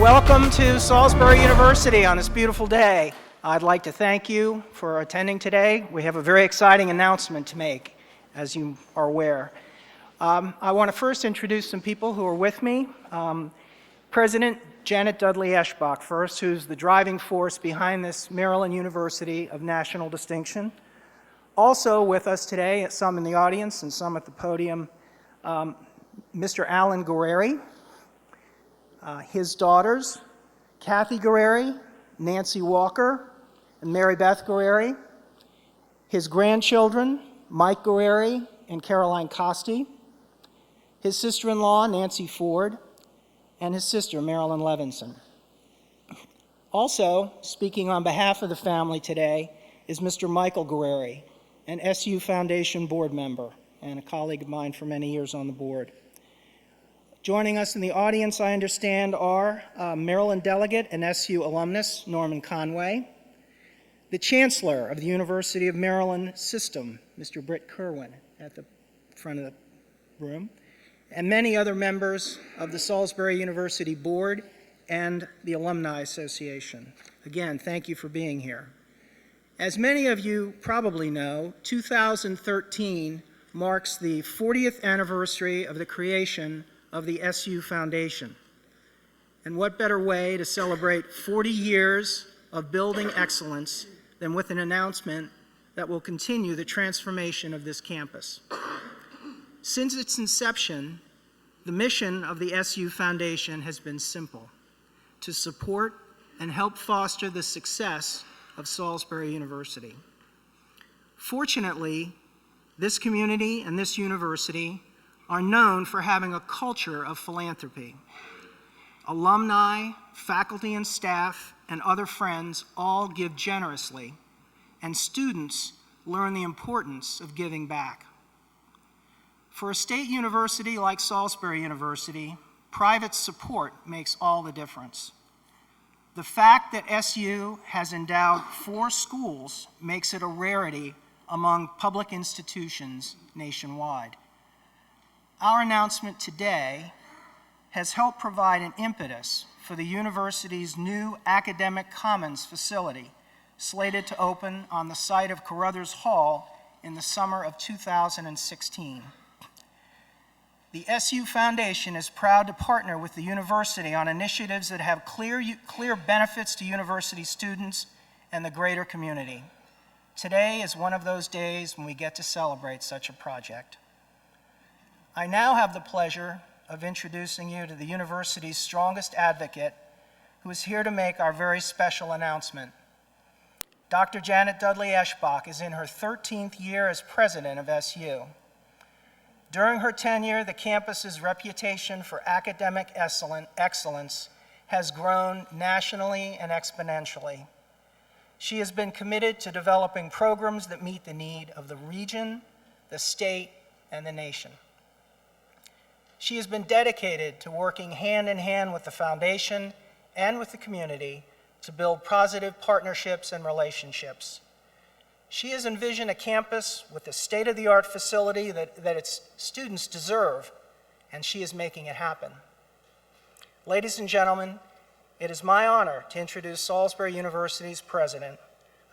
Welcome to Salisbury University on this beautiful day. I'd like to thank you for attending today. We have a very exciting announcement to make, as you are aware. I want to first introduce some people who are with me. President Janet Dudley-Esbach first, who's the driving force behind this Maryland University of national distinction. Also with us today, some in the audience and some at the podium, Mr. Alan Guerrieri, his daughters, Kathy Guerrieri, Nancy Walker, and Mary Beth Guerrieri, his grandchildren, Mike Guerrieri and Caroline Costi, his sister-in-law, Nancy Ford, and his sister, Marilyn Levinson. Also, speaking on behalf of the family today is Mr. Michael Guerrieri, an SU Foundation board member and a colleague of mine for many years on the board. Joining us in the audience, I understand, are Maryland delegate and SU alumnus Norman Conway, the Chancellor of the University of Maryland System, Mr. Britt Kirwin, at the front of the room, and many other members of the Salisbury University Board and the Alumni Association. Again, thank you for being here. As many of you probably know, 2013 marks the 40th anniversary of the creation of the SU Foundation. And what better way to celebrate 40 years of building excellence than with an announcement that will continue the transformation of this campus. Since its inception, the mission of the SU Foundation has been simple: to support and help foster the success of Salisbury University. Fortunately, this community and this university are known for having a culture of philanthropy. Alumni, faculty and staff, and other friends all give generously, and students learn the importance of giving back. For a state university like Salisbury University, private support makes all the difference. The fact that SU has endowed 4 schools makes it a rarity among public institutions nationwide. Our announcement today has helped provide an impetus for the university's new Academic Commons facility, slated to open on the site of Carruthers Hall in the summer of 2016. The SU Foundation is proud to partner with the university on initiatives that have clear benefits to university students and the greater community. Today is one of those days when we get to celebrate such a project. I now have the pleasure of introducing you to the university's strongest advocate, who is here to make our very special announcement. Dr. Janet Dudley-Esbach is in her 13th year as president of SU. During her tenure, the campus's reputation for academic excellence has grown nationally and exponentially. She has been committed to developing programs that meet the need of the region, the state, and the nation. She has been dedicated to working hand in hand with the foundation and with the community to build positive partnerships and relationships. She has envisioned a campus with a state-of-the-art facility that its students deserve, and she is making it happen. Ladies and gentlemen, it is my honor to introduce Salisbury University's president,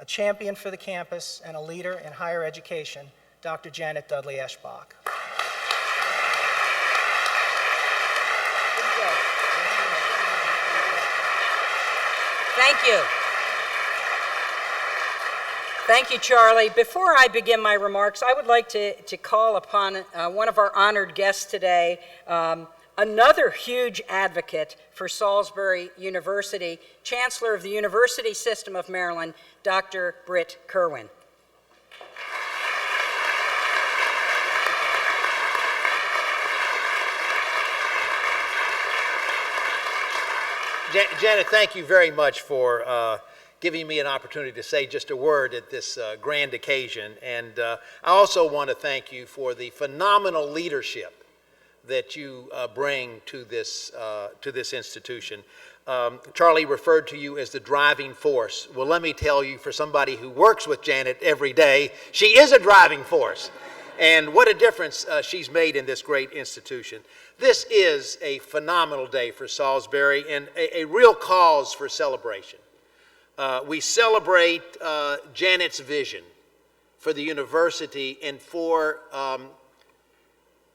a champion for the campus and a leader in higher education, Dr. Janet Dudley-Esbach. Thank you. Thank you, Charlie. Before I begin my remarks, I would like to call upon one of our honored guests today, another huge advocate for Salisbury University, Chancellor of the University System of Maryland, Dr. Britt Kirwin. Janet, thank you very much for giving me an opportunity to say just a word at this grand occasion. And I also want to thank you for the phenomenal leadership that you bring to this institution. Charlie referred to you as the driving force. Well, let me tell you, for somebody who works with Janet every day, she is a driving force. and what a difference she's made in this great institution. This is a phenomenal day for Salisbury and a real cause for celebration. We celebrate Janet's vision for the university and for,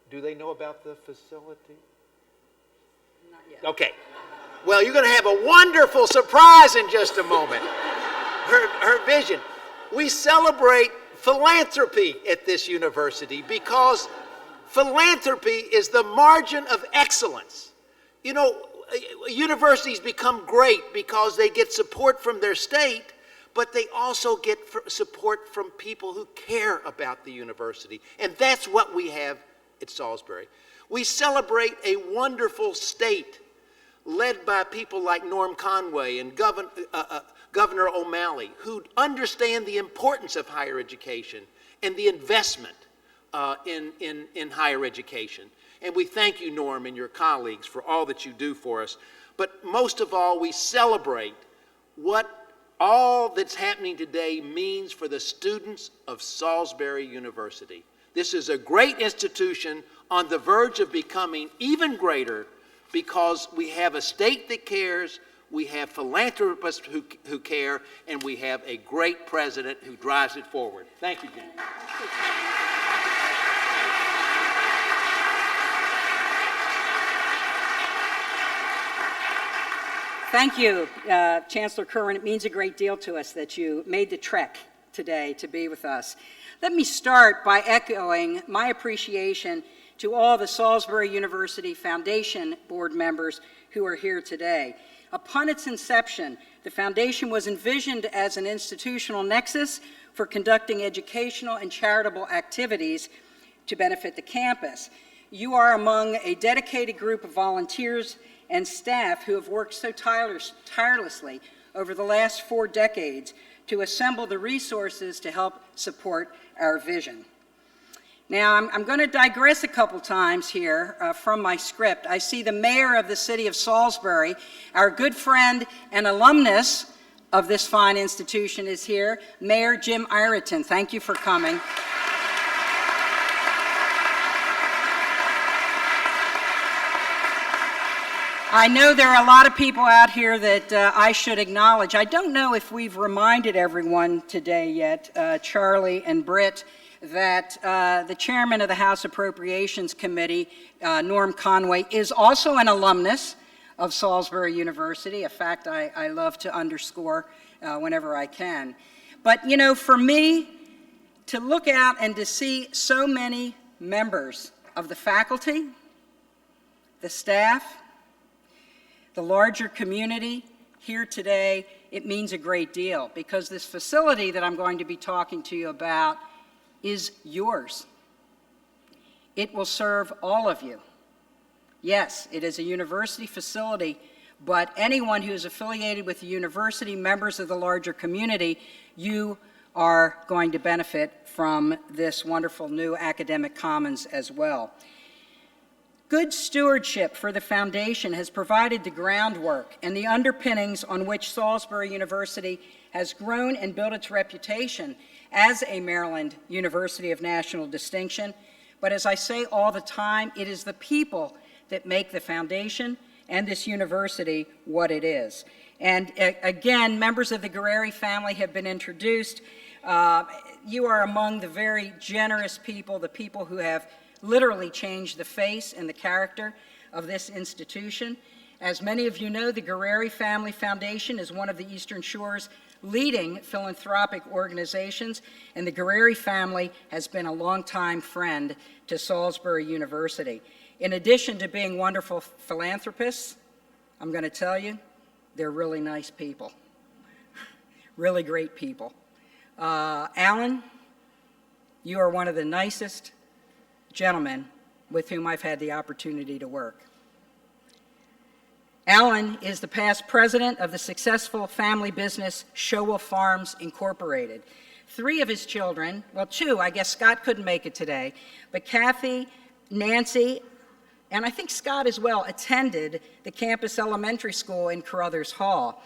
do they know about the facility? Not yet. Okay. Well, you're going to have a wonderful surprise in just a moment. Her vision. We celebrate philanthropy at this university because philanthropy is the margin of excellence. You know, universities become great because they get support from their state, but they also get support from people who care about the university. And that's what we have at Salisbury. We celebrate a wonderful state led by people like Norm Conway and Governor O'Malley, who understand the importance of higher education and the investment in higher education. And we thank you, Norm, and your colleagues for all that you do for us. But most of all, we celebrate what all that's happening today means for the students of Salisbury University. This is a great institution on the verge of becoming even greater because we have a state that cares, we have philanthropists who care, and we have a great president who drives it forward. Thank you, Jen. Thank you, Chancellor Kirwin. It means a great deal to us that you made the trek today to be with us. Let me start by echoing my appreciation to all the Salisbury University Foundation board members who are here today. Upon its inception, the foundation was envisioned as an institutional nexus for conducting educational and charitable activities to benefit the campus. You are among a dedicated group of volunteers and staff who have worked so tirelessly over the last 4 decades to assemble the resources to help support our vision. Now, I'm going to digress a couple times here from my script. I see the mayor of the city of Salisbury, our good friend and alumnus of this fine institution is here, Mayor Jim Ireton. Thank you for coming. I know there are a lot of people out here that I should acknowledge. I don't know if we've reminded everyone today yet, Charlie and Britt, that the chairman of the House Appropriations Committee, Norm Conway, is also an alumnus of Salisbury University, a fact I love to underscore whenever I can. But, you know, for me, to look out and to see so many members of the faculty, the staff, the larger community here today, it means a great deal because this facility that I'm going to be talking to you about is yours. It will serve all of you. Yes, it is a university facility, but anyone who is affiliated with the university, members of the larger community, you are going to benefit from this wonderful new academic commons as well. Good stewardship for the foundation has provided the groundwork and the underpinnings on which Salisbury University has grown and built its reputation as a Maryland University of national distinction. But as I say all the time, it is the people that make the foundation and this university what it is. And again, members of the Guerrieri family have been introduced. You are among the very generous people, the people who have literally changed the face and the character of this institution. As many of you know, the Guerrieri Family Foundation is one of the Eastern Shore's leading philanthropic organizations, and the Guerrieri family has been a longtime friend to Salisbury University. In addition to being wonderful philanthropists, I'm going to tell you, they're really nice people, really great people. Alan, you are one of the nicest gentlemen with whom I've had the opportunity to work. Alan is the past president of the successful family business Showell Farms Incorporated. 3 of his children, well, 2, I guess Scott couldn't make it today, but Kathy, Nancy, and I think Scott as well, attended the campus elementary school in Carruthers Hall.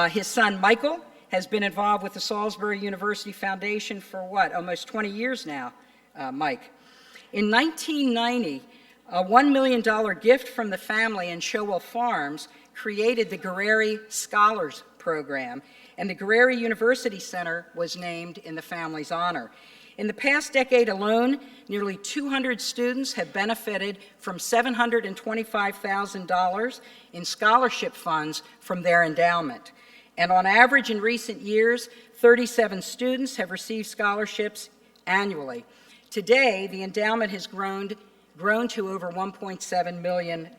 His son, Michael, has been involved with the Salisbury University Foundation for almost 20 years now. Mike. In 1990, a $1 million gift from the family in Showell Farms created the Guerrieri Scholars Program, and the Guerrieri University Center was named in the family's honor. In the past decade alone, nearly 200 students have benefited from $725,000 in scholarship funds from their endowment. And on average in recent years, 37 students have received scholarships annually. Today, the endowment has grown to over $1.7 million.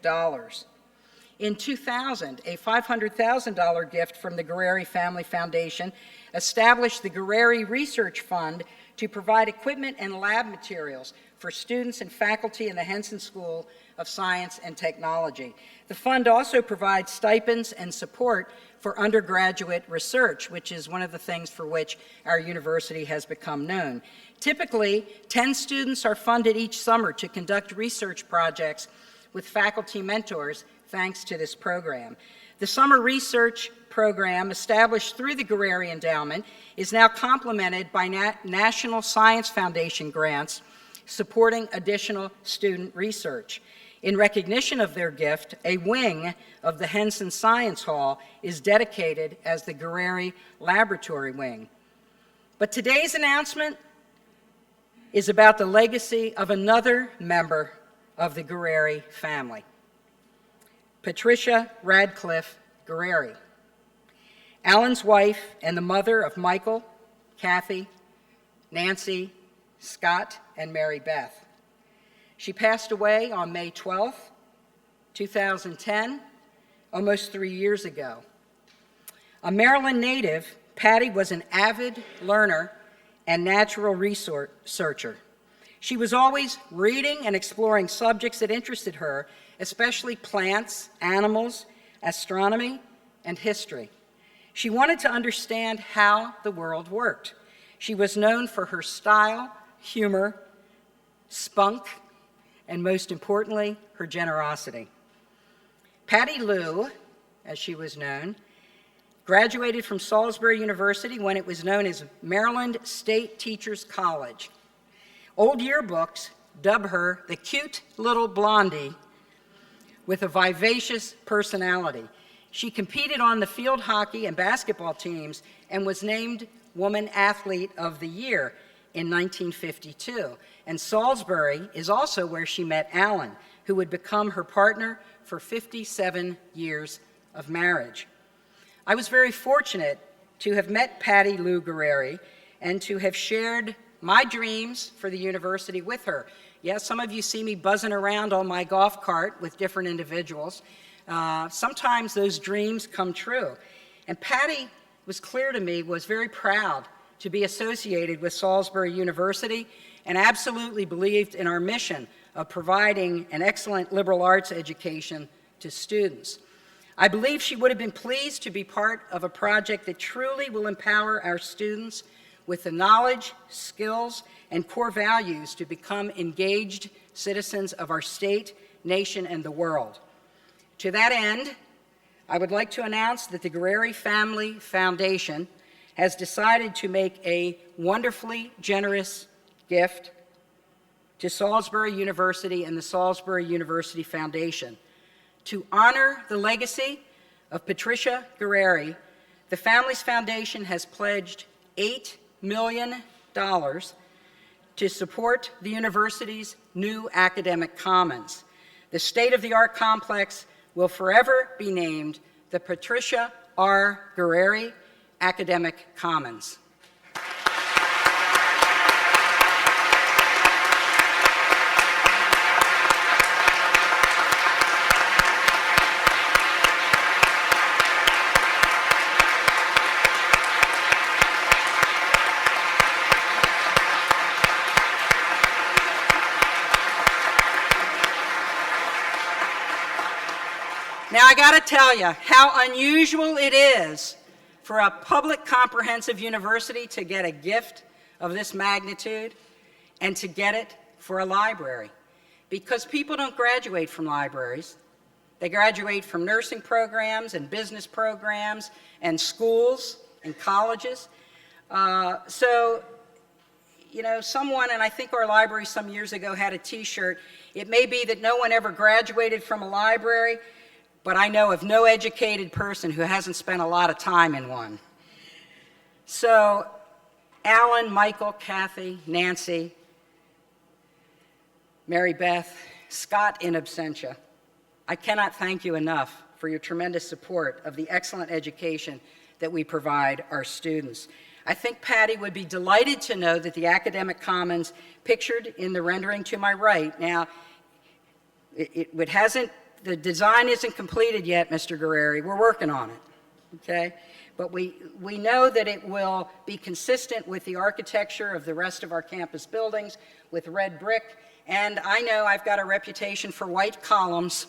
In 2000, a $500,000 gift from the Guerrieri Family Foundation established the Guerrieri Research Fund to provide equipment and lab materials for students and faculty in the Henson School of Science and Technology. The fund also provides stipends and support for undergraduate research, which is one of the things for which our university has become known. Typically, 10 students are funded each summer to conduct research projects with faculty mentors, thanks to this program. The summer research program, established through the Guerrieri Endowment, is now complemented by National Science Foundation grants supporting additional student research. In recognition of their gift, a wing of the Henson Science Hall is dedicated as the Guerrieri Laboratory Wing. But today's announcement is about the legacy of another member of the Guerrieri family, Patricia Radcliffe Guerrieri, Alan's wife and the mother of Michael, Kathy, Nancy, Scott, and Mary Beth. She passed away on May 12th, 2010, almost 3 years ago. A Maryland native, Patty was an avid learner and natural researcher. She was always reading and exploring subjects that interested her, especially plants, animals, astronomy, and history. She wanted to understand how the world worked. She was known for her style, humor, spunk, and most importantly, her generosity. Patty Lou, as she was known, graduated from Salisbury University when it was known as Maryland State Teachers College. Old yearbooks dub her the cute little blondie with a vivacious personality. She competed on the field hockey and basketball teams and was named Woman Athlete of the Year in 1952. And Salisbury is also where she met Alan, who would become her partner for 57 years of marriage. I was very fortunate to have met Patty Lou Guerrieri and to have shared my dreams for the university with her. Yes, some of you see me buzzing around on my golf cart with different individuals. Sometimes those dreams come true. And Patty was clear to me, was very proud to be associated with Salisbury University and absolutely believed in our mission of providing an excellent liberal arts education to students. I believe she would have been pleased to be part of a project that truly will empower our students with the knowledge, skills, and core values to become engaged citizens of our state, nation, and the world. To that end, I would like to announce that the Guerrieri Family Foundation has decided to make a wonderfully generous gift to Salisbury University and the Salisbury University Foundation. To honor the legacy of Patricia Guerrieri, the Family's Foundation has pledged $8 million to support the university's new academic commons. The state-of-the-art complex will forever be named the Patricia R. Guerrieri Academic Commons. Now, I got to tell you how unusual it is for a public comprehensive university to get a gift of this magnitude and to get it for a library. Because people don't graduate from libraries. They graduate from nursing programs and business programs and schools and colleges. So, you know, someone, and I think our library some years ago had a t-shirt, it may be that no one ever graduated from a library, but I know of no educated person who hasn't spent a lot of time in one. So, Alan, Michael, Kathy, Nancy, Mary Beth, Scott in absentia, I cannot thank you enough for your tremendous support of the excellent education that we provide our students. I think Patty would be delighted to know that the Academic Commons pictured in the rendering to my right, now, the design isn't completed yet, Mr. Guerrieri. We're working on it, okay? But we know that it will be consistent with the architecture of the rest of our campus buildings with red brick, and I know I've got a reputation for white columns.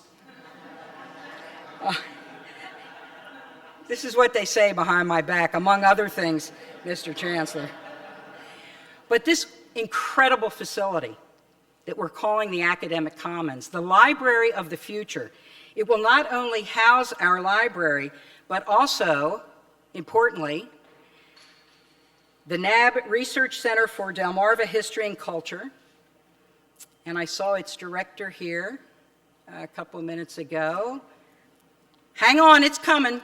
This is what they say behind my back, among other things, Mr. Chancellor. But this incredible facility that we're calling the Academic Commons, the library of the future, it will not only house our library, but also, importantly, the NAB Research Center for Delmarva History and Culture, and I saw its director here a couple of minutes ago. Hang on, it's coming.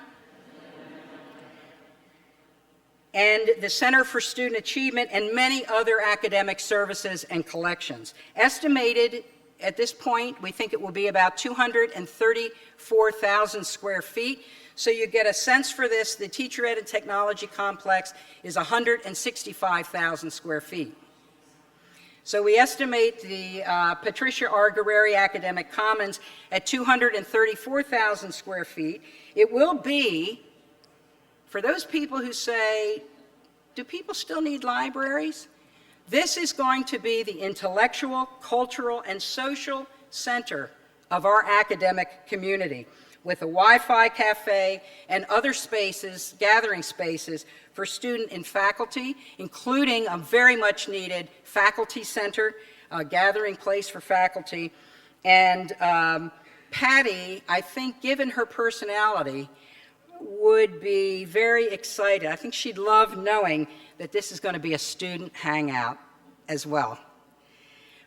And the Center for Student Achievement, and many other academic services and collections. Estimated at this point, we think it will be about 234,000 square feet. So you get a sense for this, the Teacher Ed and Technology Complex is 165,000 square feet. So we estimate the Patricia R. Guerrieri Academic Commons at 234,000 square feet. It will be, for those people who say, do people still need libraries? This is going to be the intellectual, cultural, and social center of our academic community, with a Wi-Fi cafe and other spaces, gathering spaces for student and faculty, including a very much needed faculty center, a gathering place for faculty. And Patty, I think, given her personality, would be very excited. I think she'd love knowing that this is going to be a student hangout as well.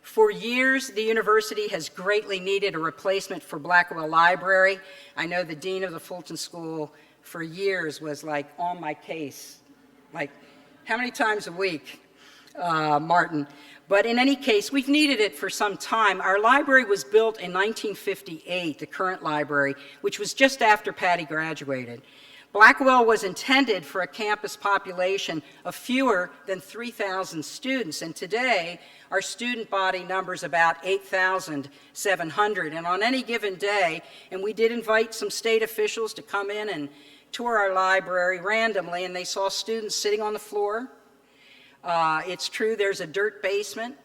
For years, the university has greatly needed a replacement for Blackwell Library. I know the dean of the Fulton School for years was like on my case, like how many times a week, Martin? But in any case, we've needed it for some time. Our library was built in 1958, the current library, which was just after Patty graduated. Blackwell was intended for a campus population of fewer than 3,000 students, and today our student body numbers about 8,700. And on any given day, and we did invite some state officials to come in and tour our library randomly, and they saw students sitting on the floor. It's true there's a dirt basement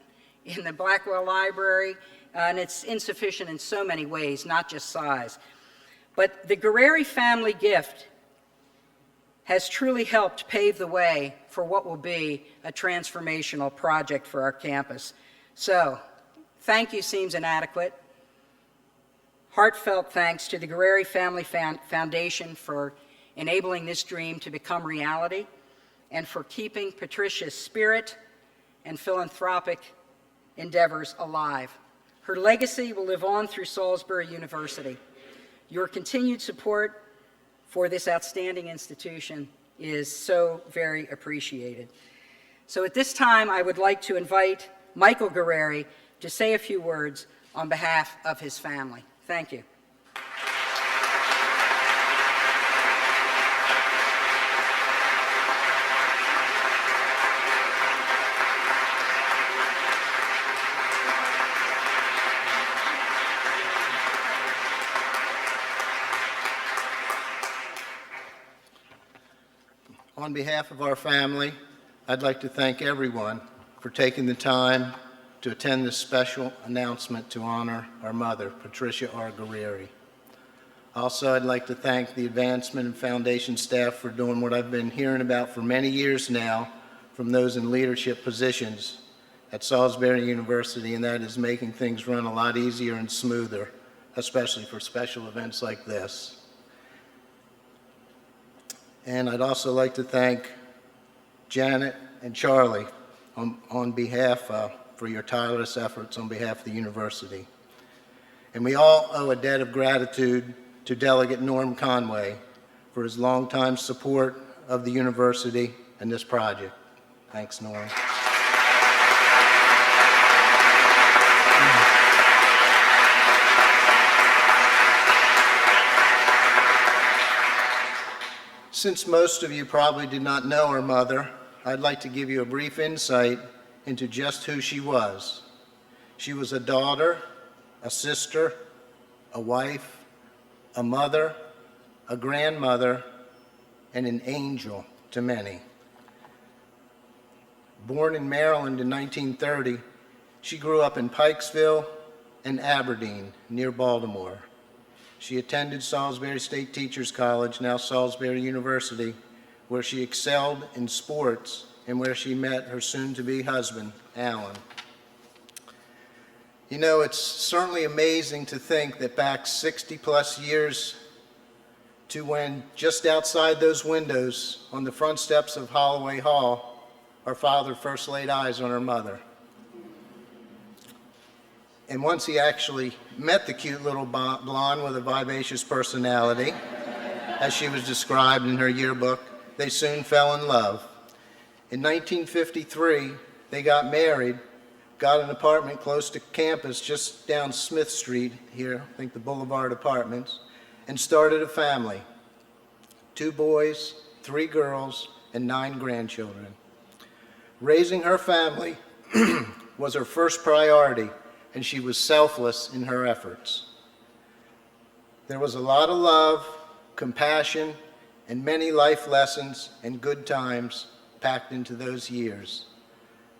in the Blackwell Library, and it's insufficient in so many ways, not just size. But the Guerrieri Family Gift has truly helped pave the way for what will be a transformational project for our campus. So, thank you seems inadequate. Heartfelt thanks to the Guerrieri Family Foundation for enabling this dream to become reality, and for keeping Patricia's spirit and philanthropic endeavors alive. Her legacy will live on through Salisbury University. Your continued support for this outstanding institution is so very appreciated. So at this time, I would like to invite Michael Guerrieri to say a few words on behalf of his family. Thank you. On behalf of our family, I'd like to thank everyone for taking the time to attend this special announcement to honor our mother, Patricia R. Guerrieri. Also, I'd like to thank the advancement and foundation staff for doing what I've been hearing about for many years now from those in leadership positions at Salisbury University, and that is making things run a lot easier and smoother, especially for special events like this. And I'd also like to thank Janet and Charlie for your tireless efforts on behalf of the university. And we all owe a debt of gratitude to Delegate Norm Conway for his longtime support of the university and this project. Thanks, Norm. Since most of you probably did not know our mother, I'd like to give you a brief insight into just who she was. She was a daughter, a sister, a wife, a mother, a grandmother, and an angel to many. Born in Maryland in 1930, she grew up in Pikesville and Aberdeen, near Baltimore. She attended Salisbury State Teachers College, now Salisbury University, where she excelled in sports and where she met her soon-to-be husband, Alan. You know, it's certainly amazing to think that back 60-plus years to when, just outside those windows on the front steps of Holloway Hall, our father first laid eyes on our mother. And once he actually met the cute little blonde with a vivacious personality, as she was described in her yearbook, they soon fell in love. In 1953, they got married, got an apartment close to campus just down Smith Street here, I think the Boulevard Apartments, and started a family. 2 boys, 3 girls, and 9 grandchildren. Raising her family was her first priority, and she was selfless in her efforts. There was a lot of love, compassion, and many life lessons and good times packed into those years.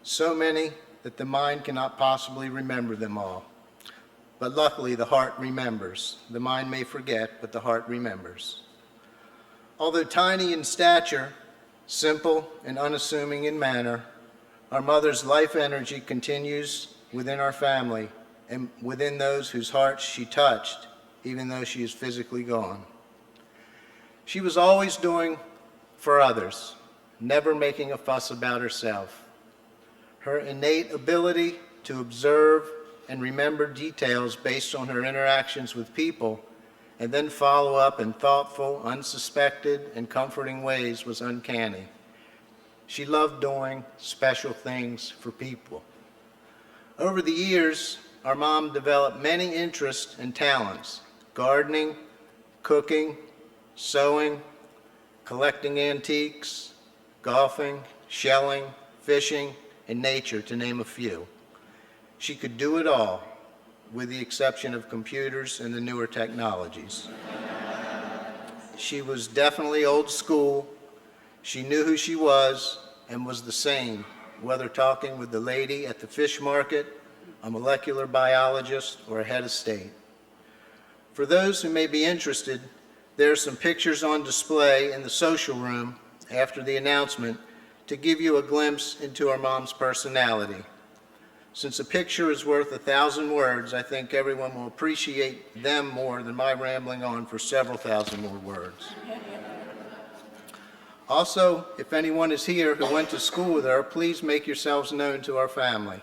So many that the mind cannot possibly remember them all. But luckily, the heart remembers. The mind may forget, but the heart remembers. Although tiny in stature, simple and unassuming in manner, our mother's life energy continues within our family and within those whose hearts she touched, even though she is physically gone. She was always doing for others, never making a fuss about herself. Her innate ability to observe and remember details based on her interactions with people and then follow up in thoughtful, unsuspected, and comforting ways was uncanny. She loved doing special things for people. Over the years, our mom developed many interests and talents: gardening, cooking, sewing, collecting antiques, golfing, shelling, fishing, and nature, to name a few. She could do it all, with the exception of computers and the newer technologies. She was definitely old school. She knew who she was and was the same, whether talking with the lady at the fish market, a molecular biologist, or a head of state. For those who may be interested, there are some pictures on display in the social room after the announcement to give you a glimpse into our mom's personality. Since a picture is worth 1,000 words, I think everyone will appreciate them more than my rambling on for several thousand more words. Also, if anyone is here who went to school with her, please make yourselves known to our family.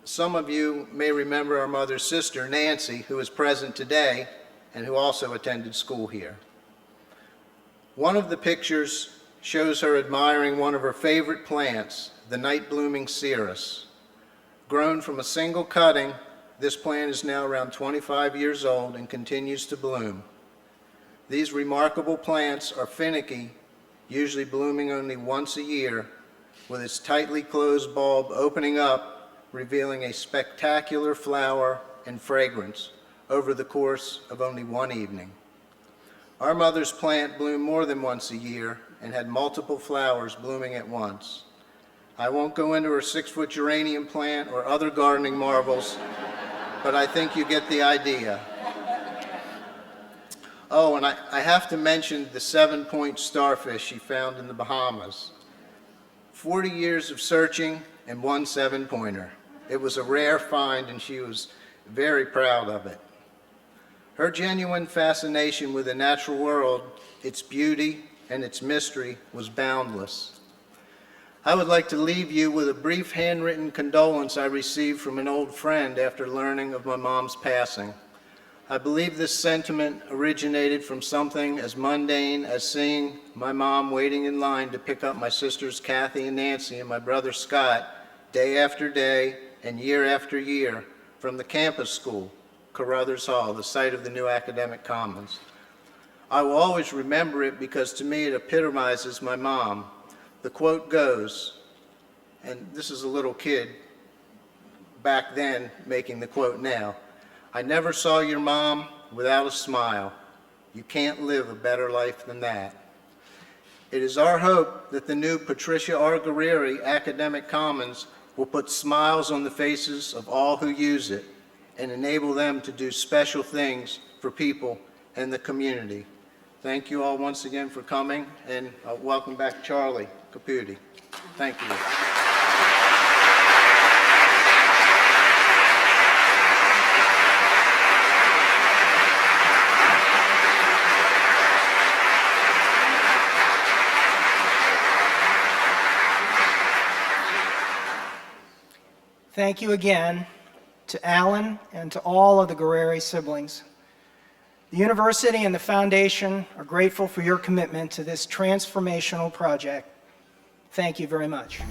Some of you may remember our mother's sister, Nancy, who is present today and who also attended school here. One of the pictures shows her admiring one of her favorite plants, the night-blooming cereus. Grown from a single cutting, this plant is now around 25 years old and continues to bloom. These remarkable plants are finicky, usually blooming only once a year, with its tightly closed bulb opening up, revealing a spectacular flower and fragrance over the course of only one evening. Our mother's plant bloomed more than once a year and had multiple flowers blooming at once. I won't go into her 6-foot geranium plant or other gardening marvels, but I think you get the idea. Oh, and I have to mention the 7-point starfish she found in the Bahamas. 40 years of searching and one 7-pointer. It was a rare find, and she was very proud of it. Her genuine fascination with the natural world, its beauty, and its mystery was boundless. I would like to leave you with a brief handwritten condolence I received from an old friend after learning of my mom's passing. I believe this sentiment originated from something as mundane as seeing my mom waiting in line to pick up my sisters Kathy and Nancy and my brother Scott day after day and year after year from the campus school, Carruthers Hall, the site of the new Academic Commons. I will always remember it because to me it epitomizes my mom. The quote goes, and this is a little kid back then making the quote now, "I never saw your mom without a smile. You can't live a better life than that." It is our hope that the new Patricia R. Guerrieri Academic Commons will put smiles on the faces of all who use it and enable them to do special things for people and the community. Thank you all once again for coming, and welcome back Charlie Capute. Thank you. Thank you again to Alan and to all of the Guerrieri siblings. The university and the foundation are grateful for your commitment to this transformational project. Thank you very much.